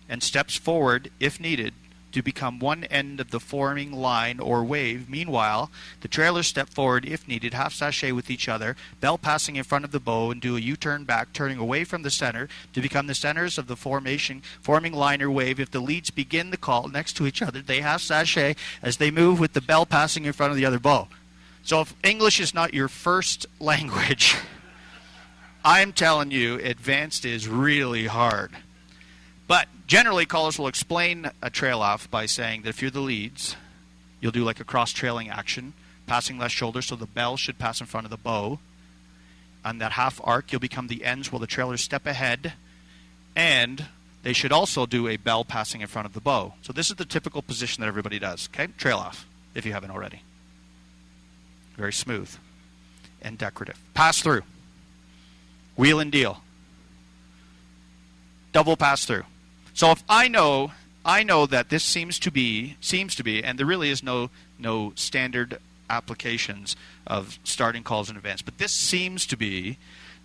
and steps forward, if needed, to become one end of the forming line or wave. Meanwhile, the trailers step forward, if needed, half sachet with each other, bell passing in front of the bow, and do a U-turn back, turning away from the center to become the centers of the formation, forming line or wave. If the leads begin the call next to each other, they half sachet as they move with the bell passing in front of the other bow. So if English is not your first language, I'm telling you, advanced is really hard. But generally, callers will explain a trail-off by saying that if you're the leads, you'll do like a cross-trailing action, passing left shoulder, so the bell should pass in front of the bow. On that half arc, you'll become the ends while the trailers step ahead, and they should also do a bell passing in front of the bow. So this is the typical position that everybody does, okay? Trail-off, if you haven't already. Very smooth and decorative. Pass-through. Wheel and deal. Double pass-through. So if I know that this seems to be, and there really is no standard applications of starting calls in advance, but this seems to be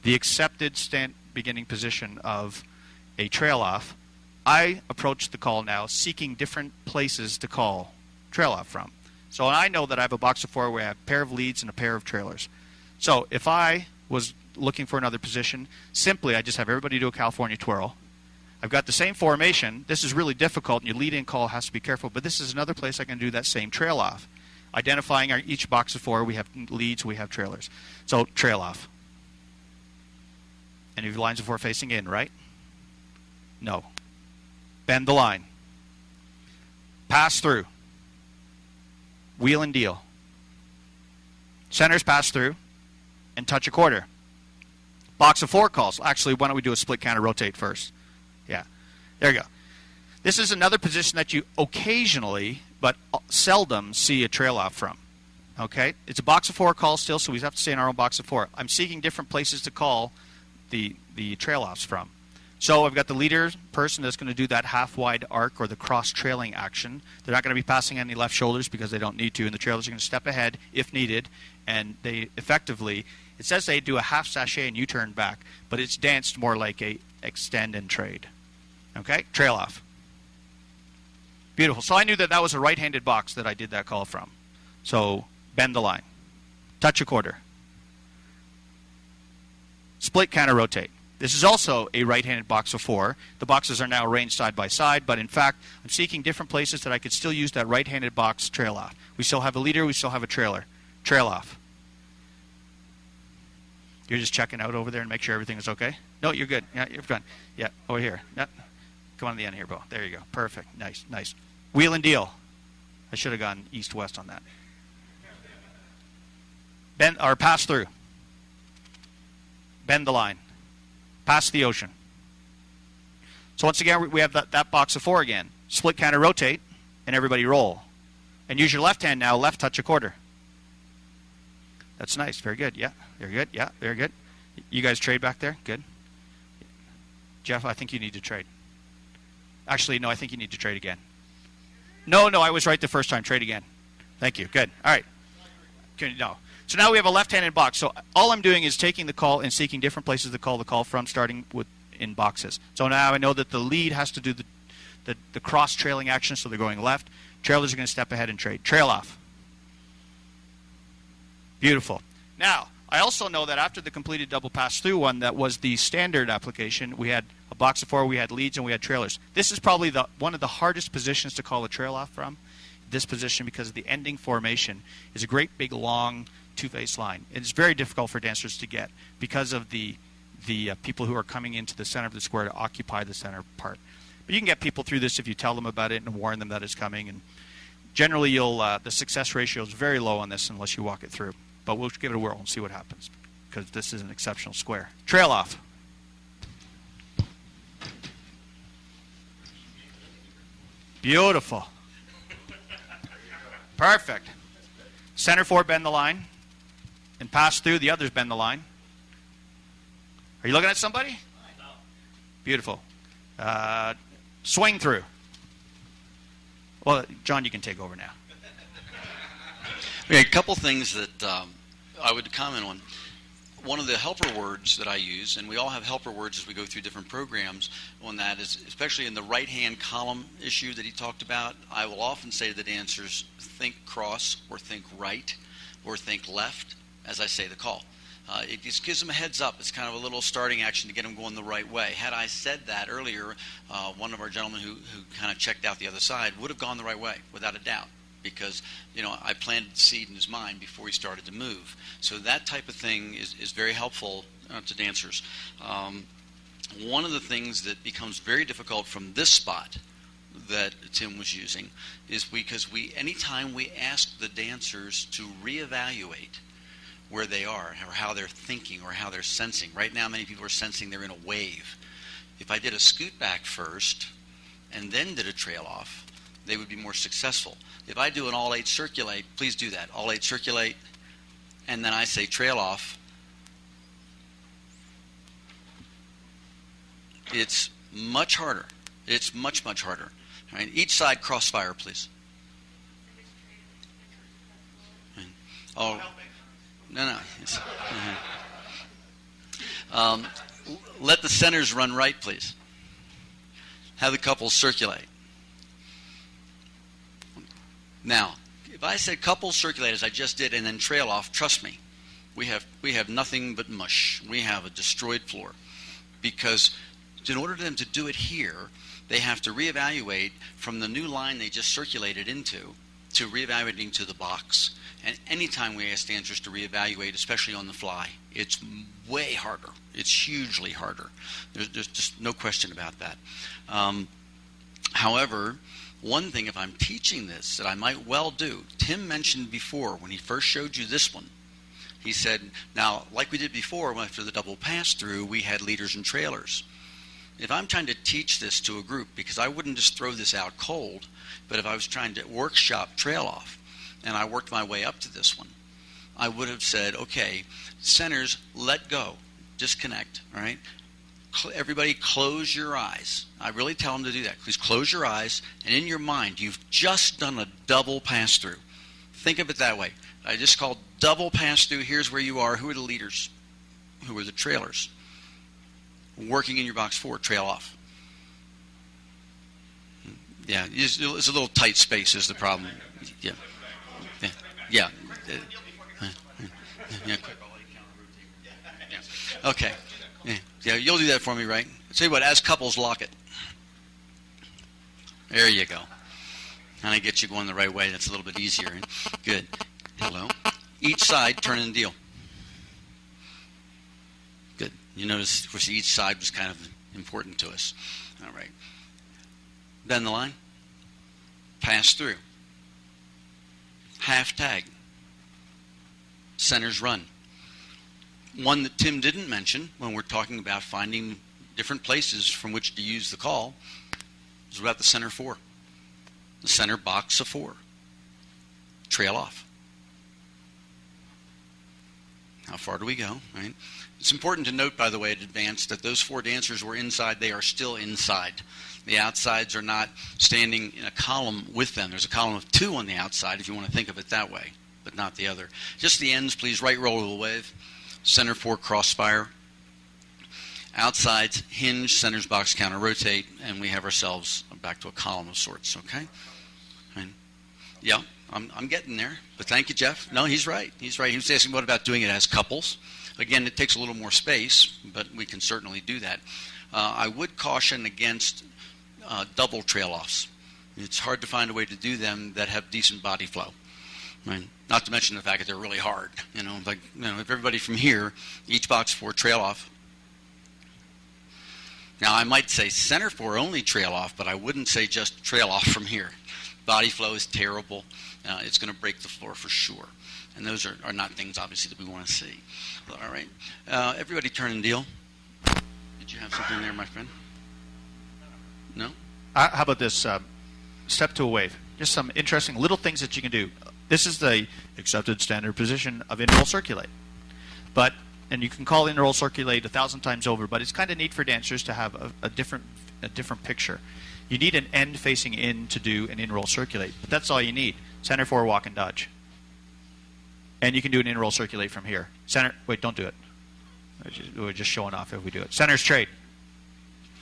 the accepted beginning position of a trail-off. I approach the call now seeking different places to call trail-off from. So I know that I have a box of 4 where I have a pair of leads and a pair of trailers. So if I was looking for another position, simply I just have everybody do a California twirl. I've got the same formation. This is really difficult, and your lead-in call has to be careful, but this is another place I can do that same trail-off. Identifying each box of 4, we have leads, we have trailers. So trail-off. Any of your lines of 4 facing in, right? No. Bend the line. Pass through. Wheel and deal. Centers pass through and touch a quarter. Box of 4 calls. Actually, why don't we do a split counter rotate first? Yeah. There you go. This is another position that you occasionally, but seldom, see a trail off from. Okay? It's a box of 4 calls still, so we have to stay in our own box of 4. I'm seeking different places to call the trail offs from. So I've got the leader person that's going to do that half-wide arc or the cross-trailing action. They're not going to be passing any left shoulders because they don't need to, and the trailers are going to step ahead if needed, and they effectively, it says they do a half sachet and U-turn back, but it's danced more like a extend and trade. Okay? Trail off. Beautiful. So I knew that that was a right-handed box that I did that call from. So bend the line. Touch a quarter. Split counter rotate. This is also a right-handed box of 4. The boxes are now arranged side by side, but in fact, I'm seeking different places that I could still use that right-handed box trail off. We still have a leader, we still have a trailer. Trail off. You're just checking out over there and make sure everything is okay? No, you're good. Yeah, you're fine. Yeah, over here. Yeah. Come on to the end here, Bo. There you go. Perfect. Nice, nice. Wheel and deal. I should have gone east-west on that. Bend or pass through. Bend the line. Pass the ocean. So once again, we have that box of 4 again. Split counter rotate, and everybody roll. And use your left hand now, left touch a quarter. That's nice. Very good. Yeah, very good. Yeah, very good. You guys trade back there? Good. Jeff, I think you need to trade. Actually, no, I think you need to trade again. No, I was right the first time. Trade again. Thank you. Good. All right. No. So now we have a left-handed box. So all I'm doing is taking the call and seeking different places to call the call from, starting with in boxes. So now I know that the lead has to do the cross-trailing action, so they're going left. Trailers are going to step ahead and trade. Trail off. Beautiful. Now, I also know that after the completed double pass-through one, that was the standard application, we had a box of 4, we had leads, and we had trailers. This is probably one of the hardest positions to call a trail off from, this position, because the ending formation is a great big long two-face line. It's very difficult for dancers to get because of the people who are coming into the center of the square to occupy the center part. But you can get people through this if you tell them about it and warn them that it's coming. And generally, the success ratio is very low on this unless you walk it through. But we'll give it a whirl and see what happens, because this is an exceptional square. Trail off. Beautiful. Perfect. Center 4, bend the line. And pass through. The others bend the line. Are you looking at somebody? No. Beautiful. Swing through. Well, John, you can take over now. Okay, a couple things that I would comment on. One of the helper words that I use, and we all have helper words as we go through different programs on that, is especially in the right-hand column issue that he talked about, I will often say to the dancers, think cross or think right or think left as I say the call. It just gives them a heads up. It's kind of a little starting action to get them going the right way. Had I said that earlier, one of our gentlemen who kind of checked out the other side would have gone the right way, without a doubt, because I planted the seed in his mind before he started to move. So that type of thing is very helpful to dancers. One of the things that becomes very difficult from this spot that Tim was using is because anytime we ask the dancers to reevaluate where they are or how they're thinking or how they're sensing. Right now, many people are sensing they're in a wave. If I did a scoot back first and then did a trail off, they would be more successful. If I do an all 8 circulate, please do that. All 8 circulate, and then I say trail off. It's much harder. It's much, much harder. All right, each side crossfire, please. Oh. No. Let the centers run right, please. Have the couples circulate. Now, if I said couples circulate as I just did and then trail off, trust me, we have nothing but mush. We have a destroyed floor. Because in order for them to do it here, they have to reevaluate from the new line they just circulated into to reevaluating to the box. And anytime we ask dancers to reevaluate, especially on the fly, it's way harder. It's hugely harder. There's just no question about that. However, one thing, if I'm teaching this, that I might well do, Tim mentioned before when he first showed you this one, he said, now, like we did before, after the double pass-through, we had leaders and trailers. If I'm trying to teach this to a group, because I wouldn't just throw this out cold, but if I was trying to workshop trail off, and I worked my way up to this one, I would have said, okay, centers, let go, disconnect, all right? Everybody close your eyes. I really tell them to do that. Please close your eyes, and in your mind, you've just done a double pass-through. Think of it that way. I just called double pass-through. Here's where you are. Who are the leaders? Who are the trailers? Working in your box 4, trail off. Yeah, it's a little tight space is the problem. Yeah. Okay. Yeah, you'll do that for me, right? Tell you what, as couples, lock it. There you go. And I get you going the right way. That's a little bit easier. Good. Hello. Each side, turn and deal. Good. You notice, of course, each side was kind of important to us. All right. Bend the line. Pass through. Half tag. Centers run. One that Tim didn't mention when we're talking about finding different places from which to use the call is about the center 4. The center box of 4. Trail off. How far do we go? Right? It's important to note, by the way, at advanced, that those 4 dancers were inside. They are still inside. The outsides are not standing in a column with them. There's a column of 2 on the outside, if you want to think of it that way, but not the other. Just the ends, please. Right roll of the wave. Center 4 crossfire. Outsides hinge, centers box counter rotate, and we have ourselves back to a column of sorts. Okay. And yeah, I'm getting there. But thank you, Jeff. No, he's right. He's right. He was asking what about doing it as couples. Again, it takes a little more space, but we can certainly do that. I would caution against double trail offs. It's hard to find a way to do them that have decent body flow. Right? Not to mention the fact that they're really hard. If everybody from here, each box 4 trail off. Now, I might say center 4 only trail off, but I wouldn't say just trail off from here. Body flow is terrible. It's going to break the floor for sure. And those are not things, obviously, that we want to see. All right. Everybody turn and deal. Did you have something there, my friend? No? How about this? Step to a wave. Just some interesting little things that you can do. This is the accepted standard position of in-roll circulate. But and you can call in roll circulate 1,000 times over, but it's kind of neat for dancers to have a different picture. You need an end facing in to do an in-roll circulate, but that's all you need. Center 4, walk and dodge. And you can do an in-roll circulate from here. Center, wait, don't do it. We're just showing off if we do it. Center's trade.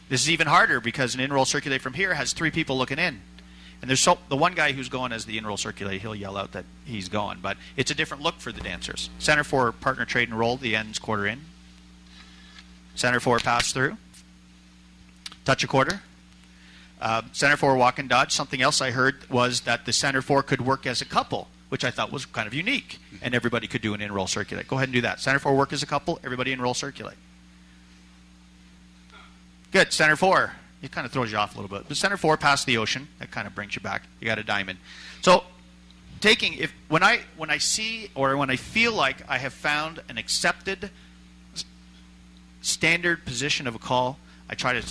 This is even harder because an in-roll circulate from here has 3 people looking in. And there's the one guy who's going as the in-roll circulate, he'll yell out that he's going. But it's a different look for the dancers. Center 4, partner trade and roll, the end's quarter in. Center 4, pass through. Touch a quarter. Center 4, walk and dodge. Something else I heard was that the center 4 could work as a couple, which I thought was kind of unique. And everybody could do an in-roll circulate. Go ahead and do that. Center 4, work as a couple. Everybody in-roll circulate. Good. Center 4. It kind of throws you off a little bit. But center 4, past the ocean. That kind of brings you back. You got a diamond. So when I see or when I feel like I have found an accepted standard position of a call, I try to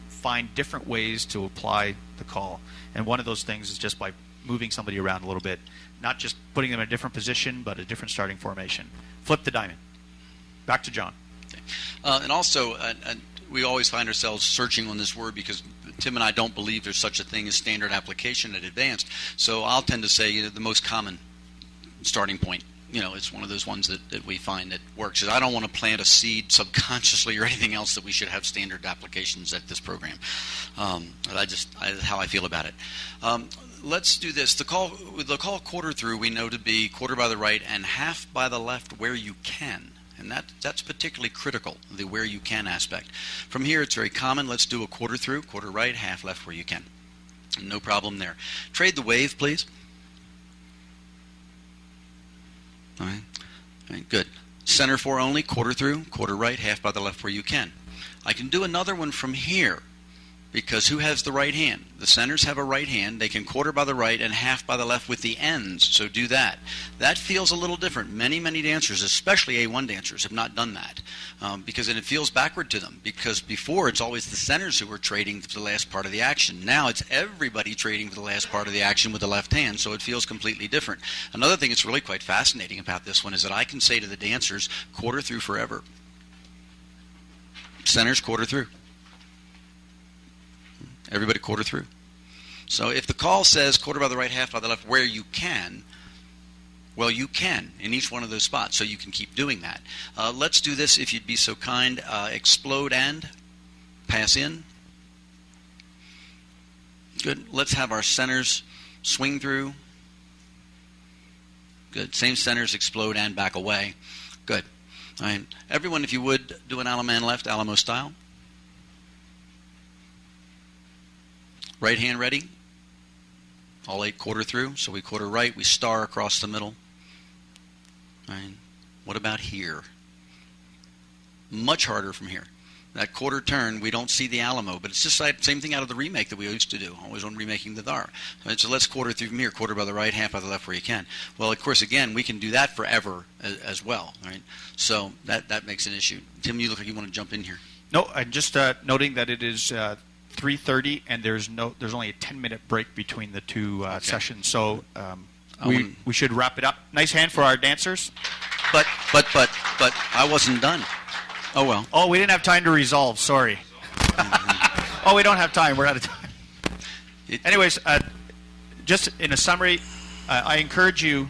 find different ways to apply the call. And one of those things is just by moving somebody around a little bit. Not just putting them in a different position, but a different starting formation. Flip the diamond. Back to John. Okay. And also, we always find ourselves searching on this word because Tim and I don't believe there's such a thing as standard application at advanced. So I'll tend to say the most common starting point. It's one of those ones that we find that works. I don't want to plant a seed subconsciously or anything else that we should have standard applications at this program. That's how I feel about it. Let's do this. The call quarter through we know to be quarter by the right and half by the left where you can. And that's particularly critical, the where you can aspect. From here, it's very common. Let's do a quarter through, quarter right, half left where you can. No problem there. Trade the wave, please. All right, good. Center 4 only, quarter through, quarter right, half by the left where you can. I can do another one from here because who has the right hand? The centers have a right hand. They can quarter by the right and half by the left with the ends, so do that. That feels a little different. Many, many dancers, especially A1 dancers, have not done that because it feels backward to them because before it's always the centers who are trading for the last part of the action. Now it's everybody trading for the last part of the action with the left hand, so it feels completely different. Another thing that's really quite fascinating about this one is that I can say to the dancers, quarter through forever. Centers, quarter through. Everybody quarter through. So if the call says quarter by the right, half by the left, where you can, well, you can in each one of those spots, so you can keep doing that. Let's do this, if you'd be so kind. Explode and pass in. Good. Let's have our centers swing through. Good. Same centers, explode and back away. Good. All right. Everyone, if you would, do an Alamo left, Alamo style. Right hand ready. All 8 quarter through. So we quarter right. We star across the middle. All right. What about here? Much harder from here. That quarter turn, we don't see the Alamo, but it's just like same thing out of the remake that we used to do, always on remaking the Thar. So let's quarter through from here, quarter by the right, half by the left where you can. Well, of course, again, we can do that forever as well. Right? So that makes an issue. Tim, you look like you want to jump in here. No, I'm just noting that it is 3:30, and there's only a 10-minute break between the two sessions. So we should wrap it up. Nice hand for our dancers. But I wasn't done. Oh well. Oh, we didn't have time to resolve. Sorry. Oh, we don't have time. We're out of time. Anyways, just in a summary, I encourage you.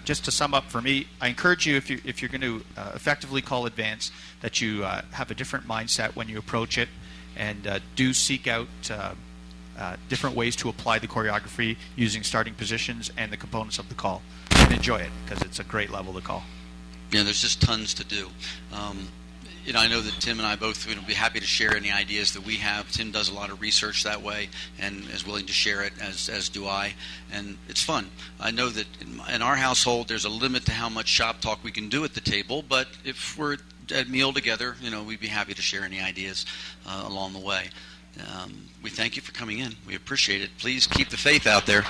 Just to sum up for me, I encourage you if you're going to effectively call advance, that you have a different mindset when you approach it, and do seek out different ways to apply the choreography using starting positions and the components of the call, and enjoy it because it's a great level to call. Yeah, there's just tons to do. I know that Tim and I both would be happy to share any ideas that we have. Tim does a lot of research that way and is willing to share it, as do I. And it's fun. I know that in our household there's a limit to how much shop talk we can do at the table, but if we're at meal together, we'd be happy to share any ideas along the way. We thank you for coming in. We appreciate it. Please keep the faith out there.